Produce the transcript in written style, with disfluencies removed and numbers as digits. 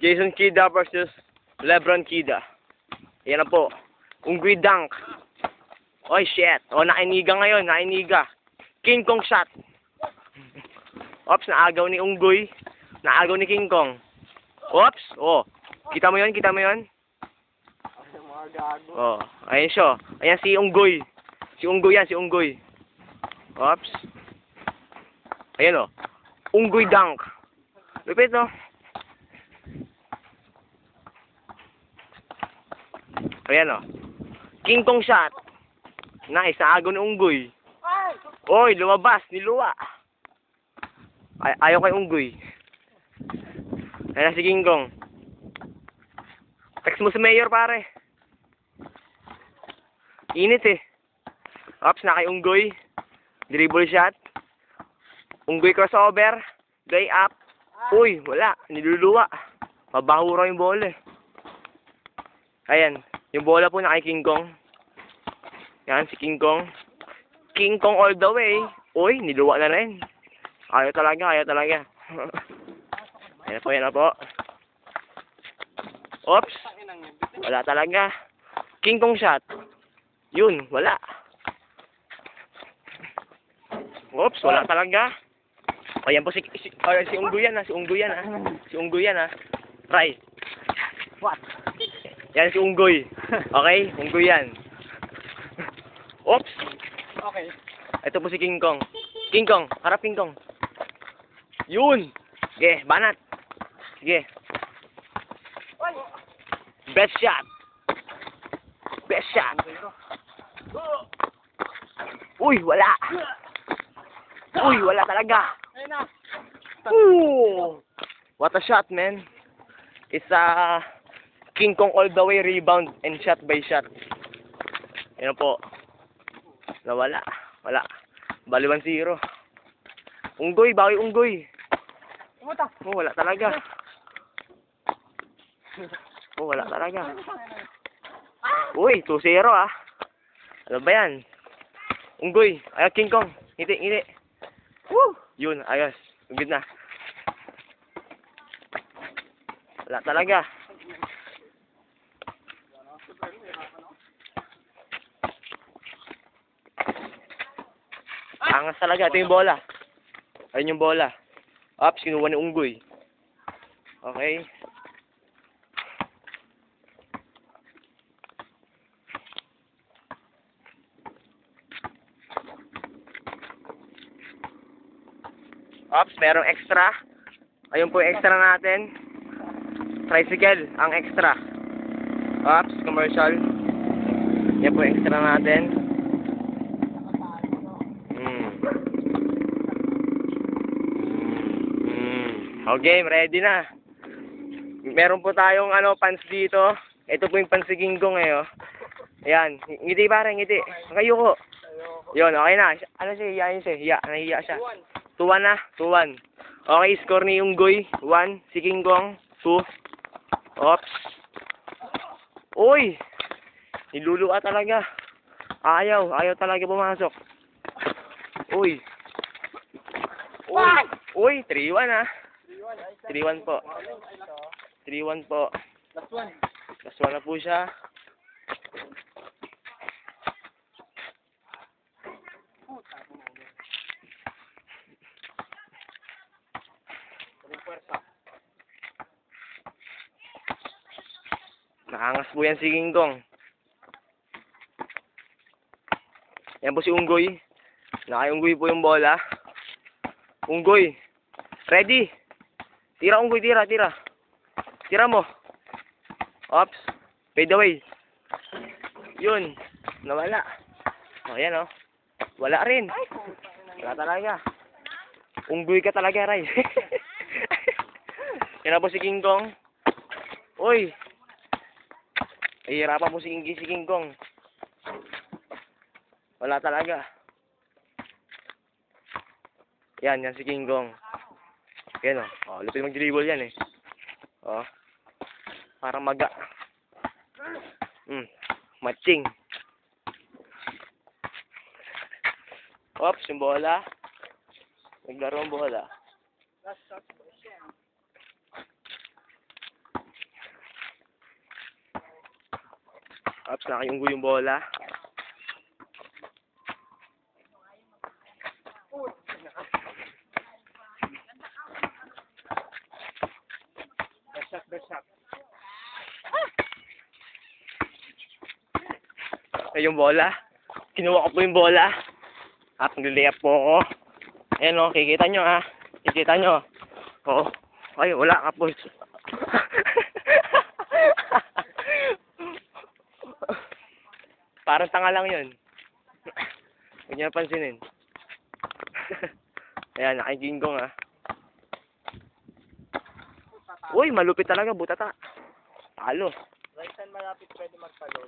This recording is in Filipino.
Jason Kida versus Lebron Kida. Yan na po. Unggoy dunk. Oy, shit. O, nainiga ngayon. Nainiga. King Kong shot. Ops, naagaw ni Unggoy. Naagaw ni King Kong. Ops. Oh. Kita mo yun? Kita mo yun? Oh. Ayan siya. Ayan si Unggoy. Si Unggoy yan. Si Unggoy. Ops. Ayan o. Unggoy dunk. Lupit no? Ayan o. King Kong shot. Nice. Naagaw ni Unggoy. Oy, lumabas. Niluwa. Ayaw kay Unggoy. Ayan na si King Kong. Text mo si Mayor, pare. Init eh. Ops, na kay Unggoy. Dribble shot. Unggoy crossover. Gay up. Uy, wala. Niluluwa. Mabaho raw yung bola eh. Ayan. Yung bola po na kay King Kong. Yan, si King Kong. King Kong all the way. Uy, niluwa na rin. Ayaw talaga, ayaw talaga. Ayan na po. Oops. Wala talaga. King Kong shot. Yun, wala. Oops, wala talaga. Ayan po si Unggoy yan ha. Si Unggoy yan ha. Si Unggoy yan ha. Try. What? Yan si Unggoy. Okay? Unggoy yan. Oops. Okay. Ito po si King Kong. King Kong. Harap King Kong. Yun. Sige, banat. Sige. Best shot. Best shot. Uy, wala. Uy, wala talaga. Ooh. What a shot, man. It's a King Kong all the way rebound and shot by shot. Yan po. Nawala. Wala. Bali 1-0. Unggoy, bawi Unggoy. Oh, wala talaga. Oh, wala talaga. Uy, 2-0 ah. Ano ba yan? Unggoy. Ayaw King Kong. Ngiti, ngiti. Woo! Yun, ayos. Good na. Wala talaga. Angas talaga. Ito yung bola. Ayun yung bola. Ops, kinuha ni Unggoy. Okay. Ops, merong extra. Ayun po yung extra natin. Tricycle, ang extra. Ops, commercial. Yan po yung extra natin. Okay, ready na. Meron po tayong pants dito. Ito po yung pants si King Kong eh. Oh. Ayan, ngiti pare, ngiti. Kayo ko. Yun, okay na. Ano siya, hiyain siya. Nahiya siya. 2-1 na, 2-1. Okay, score ni Unggoy. 1, si King Kong. 2. Ops. Uy! Niluluwa talaga. Ayaw talaga pumasok. Uy. Uy, 3-1 ah. 3-1 po. 3-1 po. Last one. Last one na po siya. Nakangas po yan si King Kong. Yan po si Unggoy. Naka-Unggoy po yung bola. Unggoy. Ready? Tira Unggoy, tira. Tira mo. Ops. Fade away. Yun. Nawala. O, yan o. Wala rin. Wala talaga. Unggoy ka talaga, Ray. Yan na po si King Kong. Uy. Hihirapan po si King Kong. Wala talaga. Yan si King Kong. Yan o. Oh, lupit mag-dribble yan eh. Oh. Parang maga. Matching. Oops, yung bola. Naglaro ang bola. Ops, nakaiunggo yung bola. Ay, yung bola. Kinuha ko po yung bola. At nag-layup po ako. Ayan o, kikita nyo ha. Kikita nyo. Oo. Ay, wala ka po. Parang tanga lang yun. Huwag niyo pansinin. Ayan, nakikinggong ha. Uy, malupit talaga, butata. Talo. Right saan malapit pwede magpalo?